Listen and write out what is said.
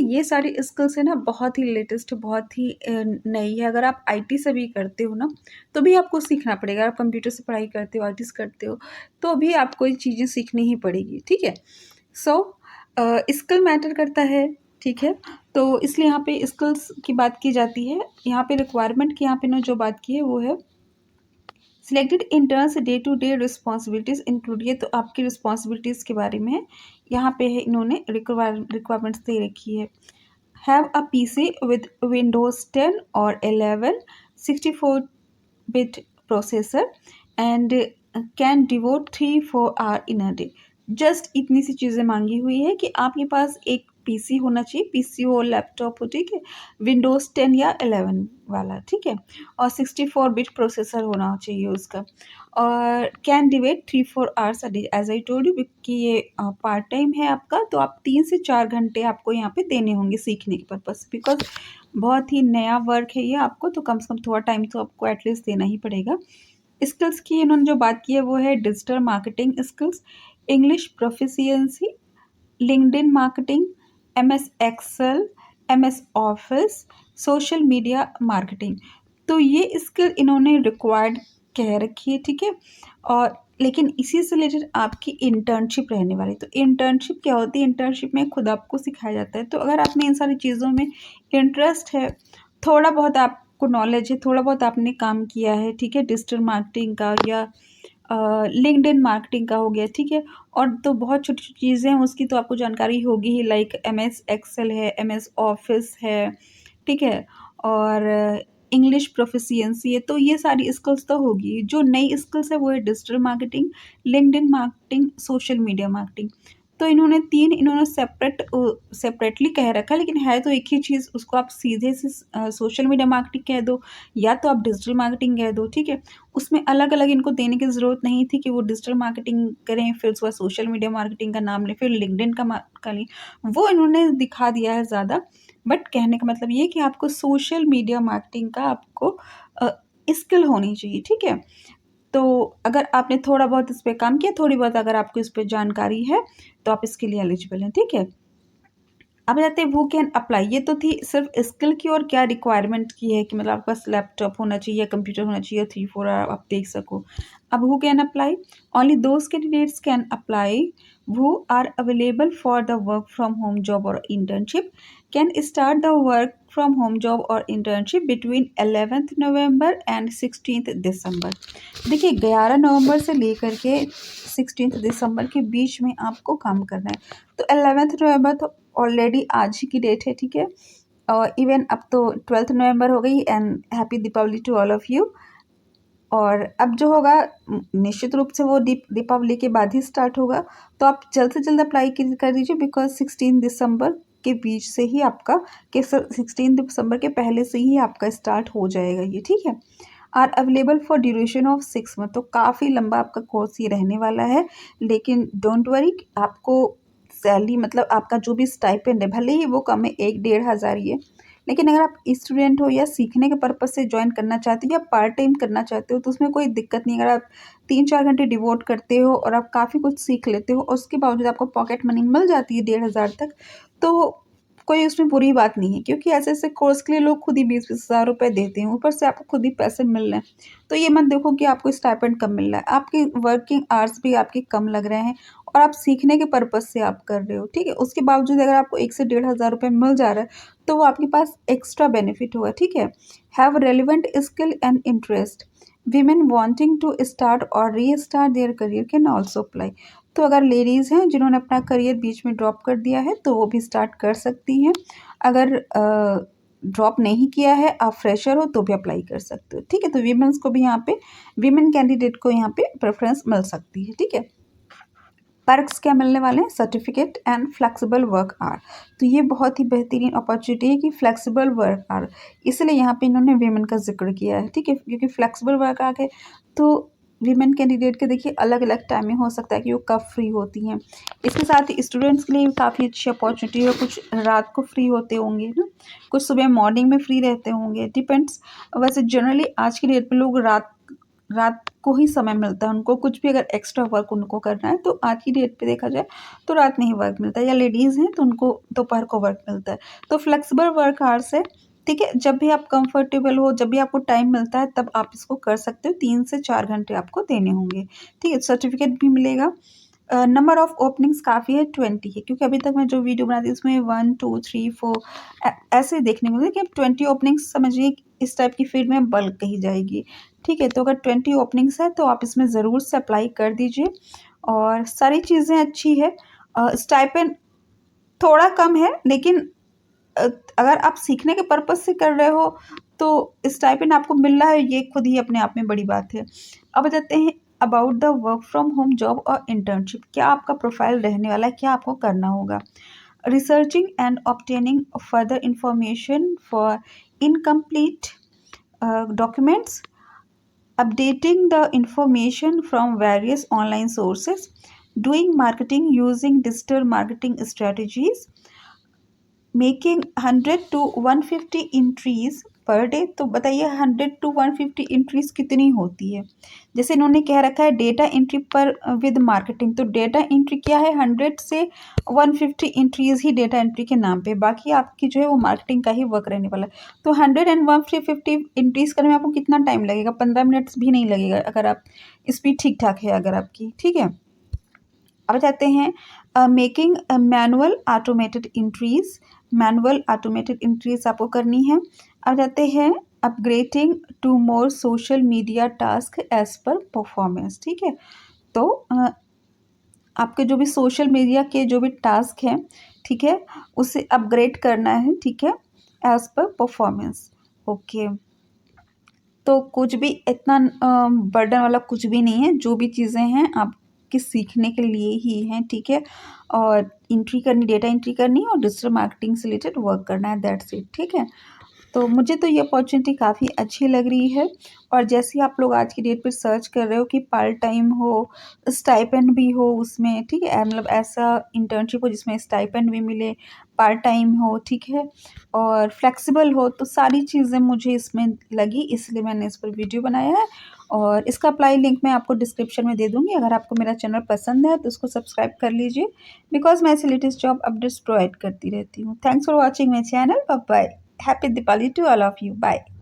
ये सारी स्किल्स है ना बहुत ही लेटेस्ट, बहुत ही नई है। अगर आप आईटी से भी करते हो ना, तो भी आपको सीखना पड़ेगा। आप कंप्यूटर से पढ़ाई करते हो, आईटी से करते हो, तो भी आपको ये चीज़ें सीखनी ही पड़ेगी, ठीक है। सो स्किल मैटर करता है, ठीक है। तो इसलिए यहाँ पे स्किल्स की बात की जाती है। यहाँ पे रिक्वायरमेंट की यहाँ पे ना जो बात की है वो है selected interns day to day responsibilities include, ये तो आपकी रिस्पॉन्सिबिलिटीज़ के बारे में है। यहाँ पे है इन्होंने रिक्वायरमेंट्स दे रखी है। Have a PC with Windows 10 और 11, 64 bit processor and can devote 3-4 hour in a day. Just इतनी सी चीज़ें मांगी हुई है कि आपके पास एक पीसी होना चाहिए, पीसी हो, लैपटॉप हो, ठीक है, विंडोज़ 10 या 11 वाला, ठीक है, और 64 बिट प्रोसेसर होना चाहिए उसका, और can devote 3-4 hours a day. As I told you कि ये पार्ट टाइम है आपका, तो आप 3 से 4 घंटे आपको यहाँ पे देने होंगे सीखने के पर्पज़, बिकॉज बहुत ही नया वर्क है ये आपको, तो कम से कम थोड़ा टाइम तो आपको एटलीस्ट देना ही पड़ेगा। स्किल्स की इन्होंने जो बात की है वो है digital marketing skills, English proficiency, LinkedIn marketing, MS Excel, MS Office, social media marketing. तो ये स्किल इन्होंने रिक्वायर्ड कह रखी है, ठीक है। और लेकिन इसी से रिलेटेड आपकी इंटर्नशिप रहने वाली। तो इंटर्नशिप क्या होती है? इंटर्नशिप में खुद आपको सिखाया जाता है। तो अगर आप में इन सारी चीज़ों में इंटरेस्ट है, थोड़ा बहुत आपको नॉलेज है, थोड़ा बहुत आपने काम किया है, ठीक है, डिजिटल मार्केटिंग का या लिंक्डइन मार्केटिंग का हो गया, ठीक है, और तो बहुत छोटी-छोटी चीज़ें हैं उसकी तो आपको जानकारी होगी ही, लाइक एमएस एक्सेल है, एमएस ऑफिस है, ठीक है, और इंग्लिश प्रोफिशिएंसी है। तो ये सारी स्किल्स तो होगी। जो नई स्किल्स है वो है digital marketing, LinkedIn marketing, social media marketing. तो इन्होंने 3 इन्होंने सेपरेटली कह रखा है, लेकिन है तो एक ही चीज़। उसको आप सीधे से सोशल मीडिया मार्केटिंग कह दो या तो आप डिजिटल मार्केटिंग कह दो, ठीक है। उसमें अलग-अलग इनको देने की ज़रूरत नहीं थी कि वो डिजिटल मार्केटिंग करें, फिर उसके बाद सोशल मीडिया मार्केटिंग का नाम लें, फिर लिंक्डइन का लें। वो इन्होंने दिखा दिया है ज़्यादा, बट कहने का मतलब ये है कि आपको सोशल मीडिया मार्केटिंग का आपको अ, स्किल होनी चाहिए, ठीक है। तो अगर आपने थोड़ा बहुत इस पे काम किया, थोड़ी बहुत अगर आपको इस पे जानकारी है, तो आप इसके लिए एलिजिबल हैं, ठीक है। अब जाते हैं हू कैन अप्लाई। ये तो थी सिर्फ स्किल की और क्या रिक्वायरमेंट की है कि मतलब आपके पास लैपटॉप होना चाहिए, कंप्यूटर होना चाहिए, 3-4 आप देख सको। अब who can apply? Only those candidates can apply who are available for the work from home job or internship, can start the work from home job or internship between 11th November and 16th December। देखिए 11 नवंबर से लेकर के 16th दिसंबर के बीच में आपको काम करना है। तो 11th नवंबर तो ऑलरेडी आज ही की डेट है, ठीक है, और इवन अब तो 12th नवंबर हो गई। And happy Deepavali to all of you. और अब जो होगा निश्चित रूप से वो दीपावली के बाद ही स्टार्ट होगा। तो आप जल्द से जल्द अप्लाई कर दीजिए, बिकॉज 16 दिसंबर के बीच से ही आपका 16 दिसंबर के पहले से ही आपका स्टार्ट हो जाएगा ये, ठीक है। Are available for duration of 6 month. तो काफ़ी लंबा आपका कोर्स ये रहने वाला है, लेकिन डोंट वरी, आपको सैलरी मतलब आपका जो भी स्टाइपेंड है, भले ही वो कम है, 1-1.5 हज़ार ही है, लेकिन अगर आप स्टूडेंट हो या सीखने के पर्पज़ से ज्वाइन करना चाहते हो या पार्ट टाइम करना चाहते हो, तो उसमें कोई दिक्कत नहीं। अगर आप 3-4 घंटे डिवोट करते हो और आप काफ़ी कुछ सीख लेते हो और उसके बावजूद आपको पॉकेट मनी मिल जाती है 1.5 हज़ार तक, तो कोई उसमें बुरी बात नहीं है, क्योंकि ऐसे-ऐसे कोर्स के लिए लोग खुद ही 20-20 हज़ार रुपए देते हैं, ऊपर से आपको खुद ही पैसे मिल रहे हैं। तो ये मत देखो कि आपको स्टाइपेंड कम मिल रहा है, आपके वर्किंग आवर्स भी आपके कम लग रहे हैं और आप सीखने के पर्पज़ से आप कर रहे हो, ठीक है। उसके बावजूद अगर आपको 1 से 1.5 हज़ार रुपए मिल जा रहा है, तो वो आपके पास एक्स्ट्रा बेनिफिट होगा, ठीक है। Have relevant skill and interest, women wanting to start और restart their career can also apply. तो अगर लेडीज़ हैं जिन्होंने अपना करियर बीच में ड्रॉप कर दिया है, तो वो भी स्टार्ट कर सकती हैं। अगर ड्रॉप नहीं किया है, आप फ्रेशर हो, तो भी अप्लाई कर सकते हो, ठीक है। तो वीमेंस को भी यहाँ पे, वीमेन कैंडिडेट को यहाँ पे प्रेफरेंस मिल सकती है, ठीक है। पर्क्स क्या मिलने वाले हैं? Certificate and flexible work hour. तो ये बहुत ही बेहतरीन अपॉर्चुनिटी है कि फ्लेक्सिबल वर्क आवर, इसलिए यहाँ पे इन्होंने वीमेन का जिक्र किया है, ठीक है, क्योंकि फ्लेक्सिबल वर्क आवर है तो वीमेन कैंडिडेट के देखिए अलग अलग टाइमिंग हो सकता है कि वो कब फ्री होती हैं। इसके साथ ही स्टूडेंट्स के लिए भी काफ़ी अच्छी अपॉर्चुनिटी है, कुछ रात को फ्री होते होंगे ना, कुछ सुबह मॉर्निंग में फ्री रहते होंगे, डिपेंड्स। वैसे जनरली आज की डेट में लोग रात रात को ही समय मिलता है उनको, कुछ भी अगर एक्स्ट्रा वर्क उनको करना है तो आज की डेट पे देखा जाए तो रात में ही वर्क मिलता है, या लेडीज़ हैं तो उनको दोपहर को वर्क मिलता है। तो फ्लेक्सिबल वर्क आवर्स है, ठीक है? जब भी आप कंफर्टेबल हो, जब भी आपको टाइम मिलता है तब आप इसको कर सकते हो, 3 से 4 घंटे आपको देने होंगे, ठीक है? सर्टिफिकेट भी मिलेगा। नंबर ऑफ ओपनिंग्स काफ़ी है, 20 है, क्योंकि अभी तक मैं जो वीडियो बनाती हूँ उसमें 1 2 3 4 ऐसे देखने को मिले कि अब 20 ओपनिंग्स समझिए इस टाइप की फील्ड में बल्क कही जाएगी, ठीक है? तो अगर 20 ओपनिंग्स है तो आप इसमें ज़रूर से अप्लाई कर दीजिए और सारी चीज़ें अच्छी है। स्टाइपेंड थोड़ा कम है, लेकिन अगर आप सीखने के पर्पज़ से कर रहे हो तो स्टाइपेंड आपको मिल रहा है, ये खुद ही अपने आप में बड़ी बात है। अब जाते हैं about the work from home job और इंटर्नशिप, क्या आपका प्रोफाइल रहने वाला है, क्या आपको करना होगा? Researching and obtaining further information for incomplete documents, updating the information from various online sources, doing marketing using digital marketing strategies, making 100 to 150 entries per day. तो बताइए 100 टू 150 एंट्रीज कितनी होती है? जैसे इन्होंने कह रखा है डेटा एंट्री पर विद मार्केटिंग, तो डेटा एंट्री क्या है, 100 से 150 एंट्रीज ही डेटा एंट्री के नाम पे, बाकी आपकी जो है वो मार्केटिंग का ही वर्क रहने वाला है। तो 100 एंड 150 एंट्रीज करने में आपको कितना टाइम लगेगा? 15 मिनट्स भी नहीं लगेगा, अगर आप स्पीड ठीक ठाक है अगर आपकी, ठीक है? अब जाते हैं making manual automated entries, manual automated entries आपको करनी है। अब जाते हैं upgrading to more social media task as per performance, ठीक है? तो आपके जो भी सोशल मीडिया के जो भी टास्क हैं, ठीक है, उसे अपग्रेड करना है, ठीक है, एज पर परफॉर्मेंस। ओके, तो कुछ भी इतना बर्डन वाला कुछ भी नहीं है, जो भी चीज़ें हैं आपके सीखने के लिए ही हैं, ठीक है? और एंट्री करनी, डेटा एंट्री करनी है और डिजिटल मार्केटिंग से रिलेटेड वर्क करना है, दैट्स इट, ठीक है? तो मुझे तो ये अपॉर्चुनिटी काफ़ी अच्छी लग रही है। और जैसे आप लोग आज की डेट पे सर्च कर रहे हो कि पार्ट टाइम हो, स्टाइपेंड भी हो उसमें, ठीक है? मतलब ऐसा इंटर्नशिप हो जिसमें स्टाइपेंड भी मिले, पार्ट टाइम हो, ठीक है? और फ्लेक्सिबल हो, तो सारी चीज़ें मुझे इसमें लगी, इसलिए मैंने इस पर वीडियो बनाया है। और इसका अप्लाई लिंक मैं आपको डिस्क्रिप्शन में दे दूँगी। अगर आपको मेरा चैनल पसंद है तो उसको सब्सक्राइब कर लीजिए, बिकॉज़ मैं ऐसे लेटेस्ट जॉब अपडेट्स प्रोवाइड करती रहती हूँ। Thanks for watching my channel. Bye bye. Happy Diwali to all of you. Bye.